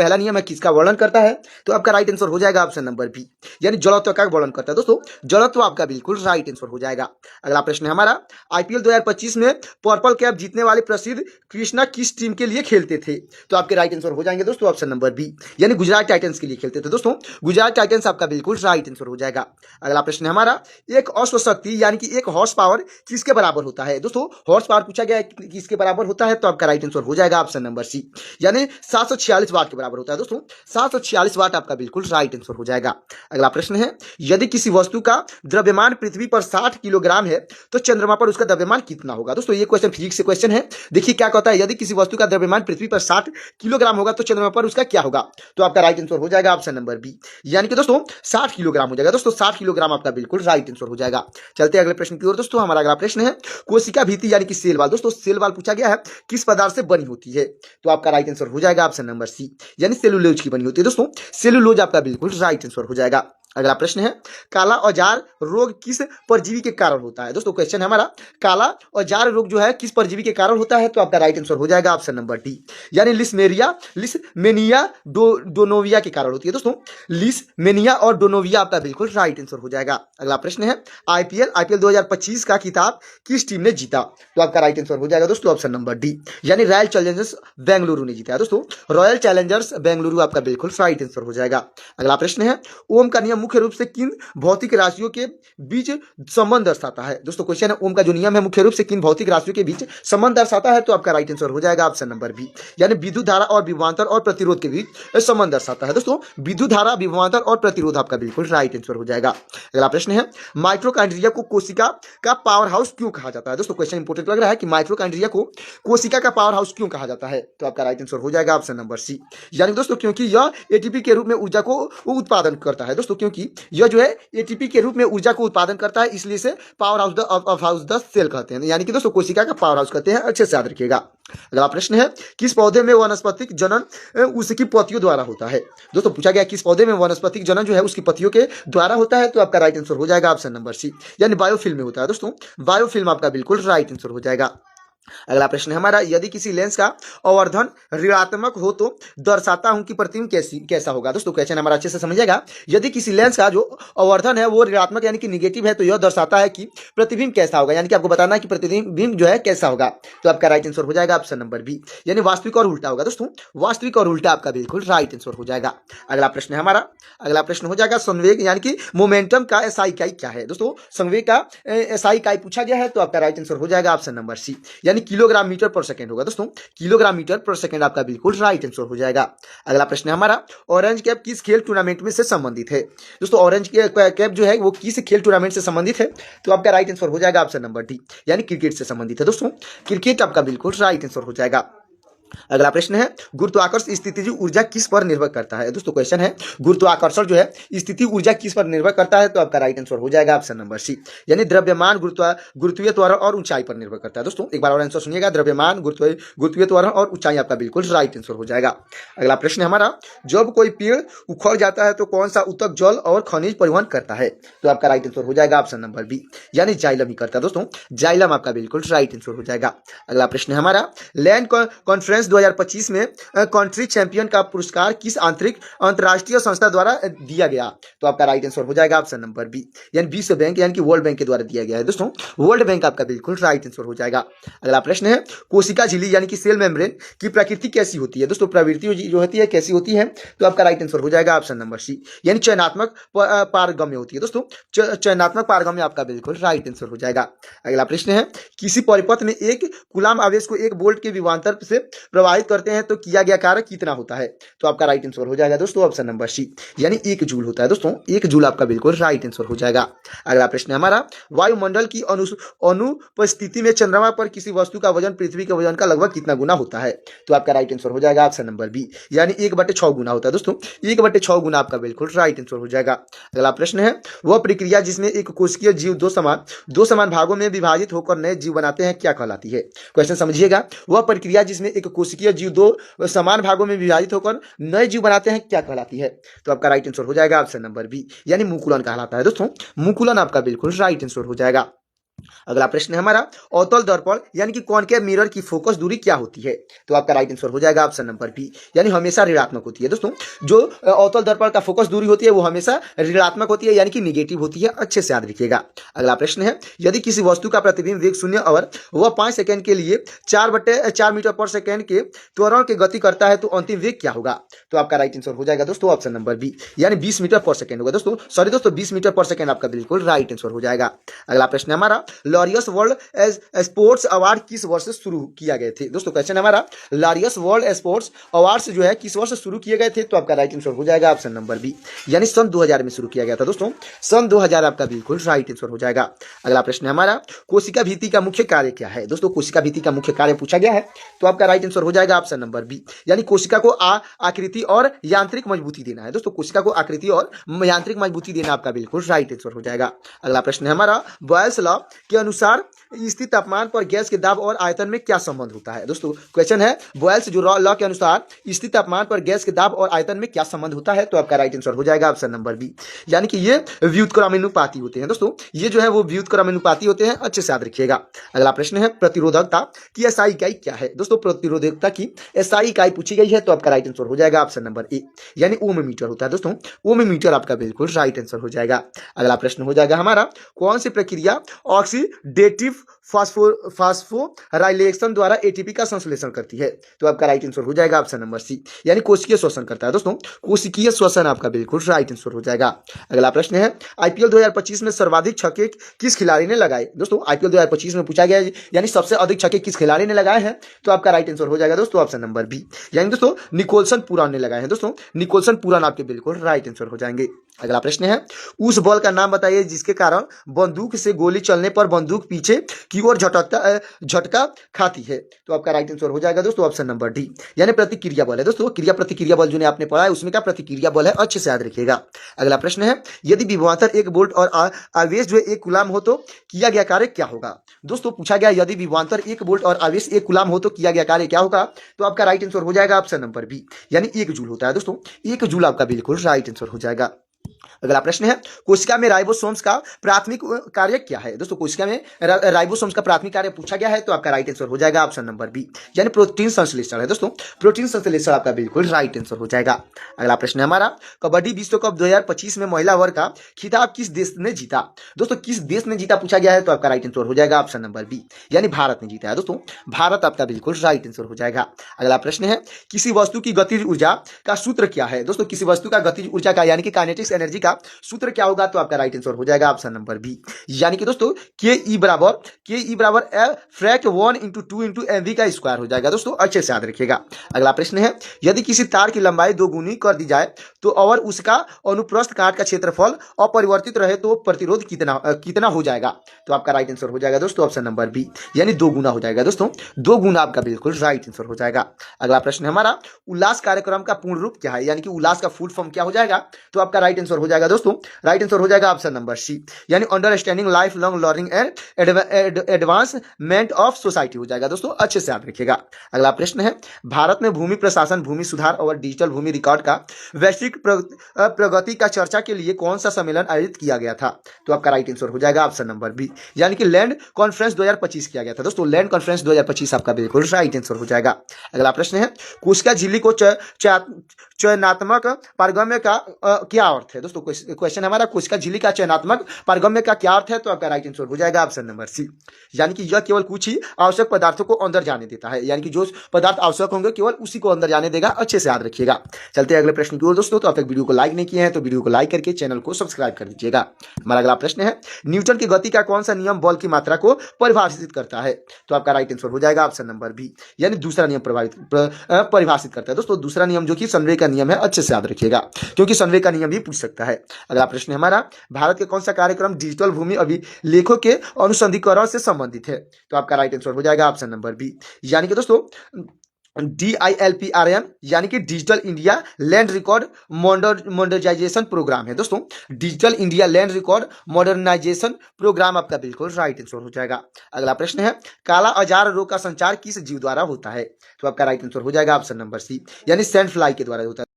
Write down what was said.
पहला नियम है किसका वर्णन करता है, तो आपका राइट आंसर हो जाएगा ऑप्शन नंबर बी, यानी जड़त्व का वर्णन करता है। दोस्तों जड़त्व आपका बिल्कुल राइट आंसर हो जाएगा। अगला प्रश्न है हमारा, आईपीएल 2025 में पर्पल कैप जीतने वाले प्रसिद्ध कृष्णा किस टीम के लिए खेलते थे, तो आपके राइट आंसर हो जाएंगे दोस्तों ऑप्शन नंबर बी, यानी गुजरात टाइटंस के लिए खेलते थे। दोस्तों गुजरात टाइटंस आपका बिल्कुल राइट आंसर हो जाएगा। अगला प्रश्न है हमारा, एक अश्वशक्ति यानी कि एक हॉर्स पावर किसके बराबर होता है। दोस्तों हॉर्स पावर पूछा गया है किसके बराबर होता है, तो आपका राइट आंसर हो जाएगा ऑप्शन नंबर सी, यानी 746 वाट के बराबर होता है। दोस्तों 746 वाट आपका बिल्कुल राइट आंसर हो जाएगा। अगला प्रश्न है, यदि किसी वस्तु का द्रव्यमान पृथ्वी पर 60 किलोग्राम है तो चंद्रमा पर उसका द्रव्यमान कितना होगा। दोस्तों ये क्वेश्चन फिजिक्स से क्वेश्चन है। देखिए क्या कहता है, यदि किसी वस्तु का द्रव्यमान पृथ्वी पर 60 किलोग्राम होगा तो चंद्रमा पर उसका क्या होगा, तो आपका राइट आंसर हो जाएगा ऑप्शन नंबर बी, यानी कि दोस्तों 60 किलोग्राम हो जाएगा। दोस्तों 60 किलोग्राम आपका बिल्कुल राइट आंसर हो जाएगा। चलते हैं अगले प्रश्न की ओर। दोस्तों हमारा अगला प्रश्न है, कोशिका भित्ति यानी कि सेल वाल। दोस्तों सेल वाल पूछा गया है किस पदार्थ से बनी होती है, तो आपका राइट आंसर हो जाएगा ऑप्शन नंबर सी, यानी सेलुलोज की बनी होती है। दोस्तों सेलुलोज आपका बिल्कुल राइट आंसर हो जाएगा। अगला प्रश्न है, काला औजार रोग किस परजीवी के कारण होता है। दोस्तों क्वेश्चन है हमारा, काला औजार रोग जो है किस परजीवी के कारण होता है, तो आपका राइट आंसर हो जाएगा ऑप्शन नंबर डी, यानी लिसमेनिया डोनोविया के कारण होती है। दोस्तों लिसमेनिया और डोनोविया आपका बिल्कुल राइट आंसर हो जाएगा। अगला प्रश्न है, आईपीएल 2025 का खिताब किस टीम ने जीता, तो आपका राइट आंसर हो जाएगा दोस्तों ऑप्शन नंबर डी, यानी रॉयल चैलेंजर्स बेंगलुरु ने जीता है। दोस्तों रॉयल चैलेंजर्स बेंगलुरु आपका बिल्कुल राइट आंसर हो जाएगा। अगला प्रश्न है, ओम का नियम मुख्य रूप से किन भौतिक राशियों के बीच संबंध दर्शाता है। दोस्तों क्वेश्चन है, ओम का जो नियम है मुख्य रूप से किन भौतिक राशियों के बीच संबंध दर्शाता है, तो आपका राइट आंसर हो जाएगा ऑप्शन नंबर बी, यानी विद्युत धारा और विभवांतर और प्रतिरोध के बीच संबंध दर्शाता है। दोस्तों विद्युत धारा विभवांतर और प्रतिरोध आपका बिल्कुल राइट आंसर हो जाएगा। अगला प्रश्न है, माइटोकॉन्ड्रिया को कोशिका का पावर हाउस क्यों कहा जाता है। दोस्तों क्वेश्चन इंपोर्टेंट लग रहा है कि माइटोकॉन्ड्रिया को कोशिका का पावर हाउस क्यों कहा जाता है, तो आपका राइट आंसर हो जाएगा ऑप्शन नंबर सी, यानी दोस्तों क्योंकि यह एटीपी के रूप में ऊर्जा को उत्पादन करता है। दोस्तों क्योंकि यह जो है एटीपी के रूप में ऊर्जा को उत्पादन करता है, इसलिए से पावर हाउस द सेल कहते हैं, यानी कि दोस्तों कोशिका का पावर हाउस कहते हैं। अच्छे से याद रखिएगा। अगला प्रश्न है, किस पौधे में वनस्पतिक जनन उसकी पत्तियों द्वारा होता है। दोस्तों पूछा गया किस पौधे में वनस्पतिक जनन जो है उसकी पत्तियों के द्वारा होता है, तो आपका राइट आंसर हो जाएगा ऑप्शन नंबर सी, यानी बायोफिल्म में होता है। दोस्तों बायोफिल्म आपका बिल्कुल राइट आंसर हो जाएगा। अगला प्रश्न है हमारा, यदि किसी लेंस का अवर्धन ऋणात्मक हो तो दर्शाता हूं कि प्रतिबिंब कैसा होगा। दोस्तों क्वेश्चन हमारा अच्छे से समझिएगा, यदि किसी लेंस का जो अवर्धन है वो ऋणात्मक यानी कि निगेटिव है, तो यह दर्शाता है कि प्रतिबिंब कैसा होगा, यानी कि आपको बताना है कि प्रतिबिंब जो है कैसा होगा, तो आपका राइट आंसर हो जाएगा ऑप्शन नंबर बी, यानी वास्तविक और उल्टा होगा। दोस्तों वास्तविक और उल्टा आपका बिल्कुल राइट आंसर हो जाएगा। अगला प्रश्न है हमारा, अगला प्रश्न हो जाएगा, संवेग यानी कि मोमेंटम का एसआई इकाई क्या है। दोस्तों संवेग का एसआई इकाई पूछा गया है, तो आपका राइट आंसर हो जाएगा ऑप्शन नंबर सी, यानी किलोग्राम मीटर पर सेकंड होगा। दोस्तों किलोग्राम मीटर पर सेकंड आपका बिल्कुल राइट आंसर हो जाएगा। अगला प्रश्न है हमारा, ऑरेंज कैप किस खेल टूर्नामेंट में से संबंधित है। दोस्तों ऑरेंज कैप जो है वो किस खेल टूर्नामेंट से संबंधित है, तो आपका राइट आंसर हो जाएगा ऑप्शन नंबर डी, यानी क्रिकेट से संबंधित है। दोस्तों क्रिकेट आपका बिल्कुल राइट आंसर हो जाएगा। अगला प्रश्न है, गुरुत्वाकर्षण स्थिति ऊर्जा किस पर निर्भर करता है। दोस्तों क्वेश्चन है, गुरुत्वाकर्षण जो है स्थिति ऊर्जा किस पर निर्भर करता है, तो आपका राइट आंसर हो जाएगा ऑप्शन नंबर सी, यानी द्रव्यमान गुरुत्वीय त्वरण और ऊंचाई पर निर्भर करता है। दोस्तों एक बार और आंसर सुनिएगा, द्रव्यमान गुरुत्वीय त्वरण और ऊंचाई आपका बिल्कुल राइट आंसर हो जाएगा। अगला प्रश्न है हमारा, जब कोई पेड़ उखड़ जाता है तो कौन सा ऊतक जल और खनिज परिवहन करता है, तो आपका राइट आंसर हो जाएगा ऑप्शन नंबर बी, यानी जाइलम ही करता है। दोस्तों जाइलम आपका बिल्कुल राइट आंसर हो जाएगा। अगला प्रश्न है हमारा, लैंड कॉन्फ्रेंस 2025 में कंट्री चैंपियन का पुरस्कार किस अंतरराष्ट्रीय संस्था द्वारा दिया गया, तो आपका राइट आंसर हो जाएगा ऑप्शन नंबर बी, यानी विश्व बैंक यानी कि वर्ल्ड बैंक के द्वारा दिया गया है। दोस्तों वर्ल्ड बैंक आपका बिल्कुल राइट आंसर हो जाएगा। अगला प्रश्न है, कोशिका झिल्ली यानी कि सेल मेम्ब्रेन की प्रकृति कैसी होती है। दोस्तों प्रवृत्ति जो होती है कैसी होती है, तो आपका राइट आंसर हो जाएगा ऑप्शन नंबर सी, यानी चयनात्मक पारगम्य होती है। दोस्तों चयनात्मक पारगम्य आपका बिल्कुल राइट आंसर हो जाएगा। अगला प्रश्न है, किसी परिपथ में एक कूलाम आवेश को 1 वोल्ट के विभवांतर से प्रवाहित करते हैं तो किया गया कार्य कितना होता है, तो आपका राइट आंसर हो जाएगा दोस्तों ऑप्शन नंबर सी, यानी 1 जूल होता है। दोस्तों 1 जूल आपका बिल्कुल राइट आंसर हो जाएगा। अगला प्रश्न है हमारा, वायुमंडल की अनुपस्थिति में चंद्रमा पर किसी वस्तु का वजन पृथ्वी के वजन का लगभग कितना गुना होता है, तो आपका राइट आंसर हो जाएगा ऑप्शन नंबर बी, यानी 1/6 गुना होता है। दोस्तों 1/6 गुना आपका बिल्कुल राइट आंसर हो जाएगा। अगला प्रश्न है, वह प्रक्रिया जिसमें एक कोशिकीय जीव दो समान भागों में विभाजित होकर नए जीव बनाते हैं क्या कहलाती है। क्वेश्चन समझिएगा, वह प्रक्रिया जिसमें एक कोशिकीय जीव 2 समान भागों में विभाजित होकर नए जीव बनाते हैं क्या कहलाती है, तो आपका राइट आंसर हो जाएगा ऑप्शन नंबर बी, यानी मुकुलन कहलाता है। दोस्तों मुकुलन आपका बिल्कुल राइट आंसर हो जाएगा। अगला प्रश्न है हमारा, अवतल दर्पण यानी कि कॉनकेव मिरर की फोकस दूरी क्या होती है? तो आपका राइट आंसर हो जाएगा ऑप्शन नंबर बी, यानी हमेशा ऋणात्मक होती है। दोस्तों जो अवतल दर्पण का फोकस दूरी होती है वो हमेशा ऋणात्मक होती है, यानी कि निगेटिव होती है। अच्छे से याद रखिएगा। अगला प्रश्न है, यदि किसी वस्तु का प्रतिबिंब वेग 0 और वह 5 सेकंड के लिए 4/4 मीटर पर सेकंड के त्वरण की गति करता है तो अंतिम वेग क्या होगा? तो आपका राइट आंसर हो जाएगा दोस्तों ऑप्शन नंबर बी, यानी 20 मीटर पर सेकंड होगा। दोस्तों सॉरी दोस्तों 20 मीटर पर सेकंड आपका बिल्कुल राइट आंसर हो जाएगा। अगला प्रश्न है हमारा, लॉरियस वर्ल्ड स्पोर्ट्स अवार्ड किस वर्ष से शुरू किया गए थे? दोस्तों क्वेश्चन हमारा, लॉरियस वर्ल्ड स्पोर्ट्स अवार्ड्स जो है किस वर्ष शुरू किए गए थे? तो आपका राइट आंसर हो जाएगा ऑप्शन नंबर बी, यानी सन 2000 में शुरू किया गया था। दोस्तों सन 2000 आपका बिल्कुल राइट आंसर हो जाएगा। अगला प्रश्न है हमारा, कोशिका भित्ति का मुख्य कार्य क्या है? दोस्तों कोशिका भित्ति का मुख्य कार्य पूछा गया है, तो आपका राइट आंसर हो जाएगा ऑप्शन नंबर बी, यानी कोशिका को आकृति और यांत्रिक मजबूती देना है। दोस्तों कोशिका को आकृति और यांत्रिक मजबूती देना आपका बिल्कुल राइट आंसर हो जाएगा। अगला प्रश्न है हमारा, बॉयल्स लॉ के अनुसार स्थिर तापमान पर गैस के दाब और आयतन में क्या संबंध होता है? दोस्तों क्वेश्चन है, बॉयल्स जो लॉ के अनुसार स्थिर तापमान पर गैस के दाब और आयतन में क्या संबंध होता है? तो आपका राइट आंसर हो जाएगा ऑप्शन नंबर बी, यानी कि ये व्युत्क्रमानुपाती होते हैं। दोस्तों ये जो है वो व्युत्क्रमानुपाती होते हैं। अच्छे से याद रखिएगा। अगला प्रश्न है, प्रतिरोधकता की एसआई इकाई क्या है? दोस्तों प्रतिरोधकता की एसआई इकाई पूछी गई है, तो आपका राइट आंसर हो जाएगा ऑप्शन नंबर ए, यानी ओम मीटर होता है। दोस्तों ओम मीटर आपका बिल्कुल राइट आंसर हो जाएगा। अगला प्रश्न हो जाएगा हमारा, कौन सी प्रक्रिया ऑक्सीडेटिव फास्फोराइलेशन द्वारा एटीपी का संश्लेषण करती है? तो आपका राइट आंसर हो जाएगा ऑप्शन नंबर सी, यानी कोशिकीय श्वसन करता है। दोस्तों कोशिकीय श्वसन आपका बिल्कुल राइट आंसर हो जाएगा। अगला प्रश्न है, आईपीएल 2025 में सर्वाधिक छक्के किस खिलाड़ी ने लगाए? दोस्तों आईपीएल 2025 में पूछा गया है, यानी सबसे अधिक छक्के किस खिलाड़ी ने लगाए हैं? तो आपका राइट आंसर हो जाएगा दोस्तों ऑप्शन नंबर बी, यानी दोस्तों निकोलसन पुरान ने लगाए हैं। दोस्तों निकोलसन पुरान आपके बिल्कुल राइट आंसर हो जाएंगे। अगला प्रश्न है, उस बल का नाम बताइए जिसके कारण बंदूक से गोली चलने पर बंदूक पीछे की ओर झटका खाती है? तो आपका राइट आंसर हो जाएगा दोस्तों ऑप्शन नंबर डी, यानी प्रतिक्रिया बल है। दोस्तों क्रिया प्रतिक्रिया बल जो आपने पढ़ा है उसमें क्या प्रतिक्रिया बल है। अच्छे से याद रखिएगा। अगला प्रश्न है, यदि विभवांतर 1 वोल्ट और आवेश जो 1 कूलाम हो तो किया गया कार्य क्या होगा? दोस्तों पूछा गया यदि विभवांतर 1 वोल्ट और आवेश 1 कूलाम हो तो किया गया कार्य क्या होगा? तो आपका राइट आंसर हो जाएगा ऑप्शन नंबर बी, यानी 1 जूल होता है। दोस्तों 1 जूल आपका बिल्कुल राइट आंसर हो जाएगा। अगला प्रश्न है, कोशिका में राइबोसोम्स का प्राथमिक कार्य क्या है? दोस्तों कोशिका में राइबोसोम्स का प्राथमिक कार्य पूछा गया है, तो आपका राइट आंसर हो जाएगा ऑप्शन नंबर बी, यानी प्रोटीन संश्लेषण है। दोस्तों प्रोटीन संश्लेषण आपका बिल्कुल राइट आंसर हो जाएगा। अगला प्रश्न है हमारा, कबड्डी विश्व कप 2025 में महिला वर्ग का खिताब किस देश ने जीता? दोस्तों किस देश ने जीता पूछा गया है, तो आपका राइट आंसर हो जाएगा ऑप्शन नंबर बी, यानी भारत ने जीता है। दोस्तों भारत आपका बिल्कुल राइट आंसर हो जाएगा। अगला प्रश्न है, किसी वस्तु की गतिज ऊर्जा का सूत्र क्या है? दोस्तों किसी वस्तु का गतिज ऊर्जा का यानी कि काइनेटिक्स एनर्जी का सूत्र क्या होगा? तो आपका राइट आंसर हो जाएगा ऑप्शन नंबर बी, यानी कि दोस्तों के ई बराबर फ्रैक 1 × 2 × mv का स्क्वायर हो जाएगा। दोस्तों अच्छे से याद रखिएगा। अगला प्रश्न है, यदि किसी तार की लंबाई 2 गुनी कर दी जाए तो और उसका अनुप्रस्थ काट का क्षेत्रफल अपरिवर्तित रहे तो प्रतिरोध कितना हो जाएगा? तो आपका राइट आंसर हो जाएगा दोस्तों ऑप्शन नंबर बी, यानी 2 गुना हो जाएगा। दोस्तों 2 गुना आपका बिल्कुल राइट आंसर हो जाएगा। अगला प्रश्न है हमारा, उल्लास कार्यक्रम का पूर्ण रूप क्या है, यानी कि उल्लास का फुल फॉर्म क्या हो जाएगा? तो आपका राइट आंसर हो जाएगा दोस्तों, राइट आंसर हो जाएगा ऑप्शन नंबर सी, यानी understanding life long learning and advancement of society हो जाएगा। दोस्तों अच्छे से याद रखिएगा। अगला प्रश्न है, भारत में भूमि प्रशासन, भूमि सुधार और डिजिटल भूमि रिकॉर्ड का वैश्विक प्रगति का चर्चा के लिए कौन सा सम्मेलन आयोजित किया गया था? तो आपका राइट आंसर हो जाएगा ऑप्शन नंबर बी, यानी कि लैंड कॉन्फ्रेंस 2025 किया गया था। दोस्तों लैंड कॉन्फ्रेंस 2025 आपका बिल्कुल राइट आंसर हो जाएगा। अगला प्रश्न है, कोशिका झिल्ली को चयनात्मक पारगम्य का क्या अर्थ है? दोस्तों क्वेश्चन हमारा, कोशिका झिल्ली का चयनात्मक पारगम्य का क्या अर्थ है? तो आपका राइट आंसर हो जाएगा ऑप्शन नंबर सी, यानी कि यह केवल कुछ ही आवश्यक पदार्थों को अंदर जाने देता है, यानी कि जो पदार्थ आवश्यक होंगे केवल उसी को अंदर जाने देगा। अच्छे से याद रखिएगा। चलते हैं अगले प्रश्न की ओर दोस्तों। तो आप तक वीडियो को लाइक नहीं किए हैं तो वीडियो को लाइक करके चैनल को सब्सक्राइब कर दीजिएगा। हमारा अगला प्रश्न है, न्यूटन की गति का कौन सा नियम बल की मात्रा को परिभाषित करता है? तो आपका राइट आंसर हो जाएगा ऑप्शन नंबर बी, यानी दूसरा नियम परिभाषित करता है। दोस्तों दूसरा नियम जो कि सनवे का नियम है। अच्छे से याद रखिएगा क्योंकि सनवे का नियम भी पूछ सकता है। अगला प्रश्न है हमारा, भारत के कौन सा कार्यक्रम डिजिटल भूमि अभिलेखों के अनुसंधिकरण से संबंधित है? तो आपका राइट आंसर हो जाएगा ऑप्शन नंबर बी, यानी कि दोस्तों DILPRM, यानी कि digital India land record modernisation programme है। दोस्तों digital India land record modernisation programme आपका बिल्कुल राइट आंसर हो जाएगा। अगला प्रश्न है, काला अजार रोग का संचार किस जीव द्वारा होता है? तो आपका राइट आंसर हो जाएगा ऑप्शन नंबर सी, यानी सैंड फ्लाई के द्वारा होता है।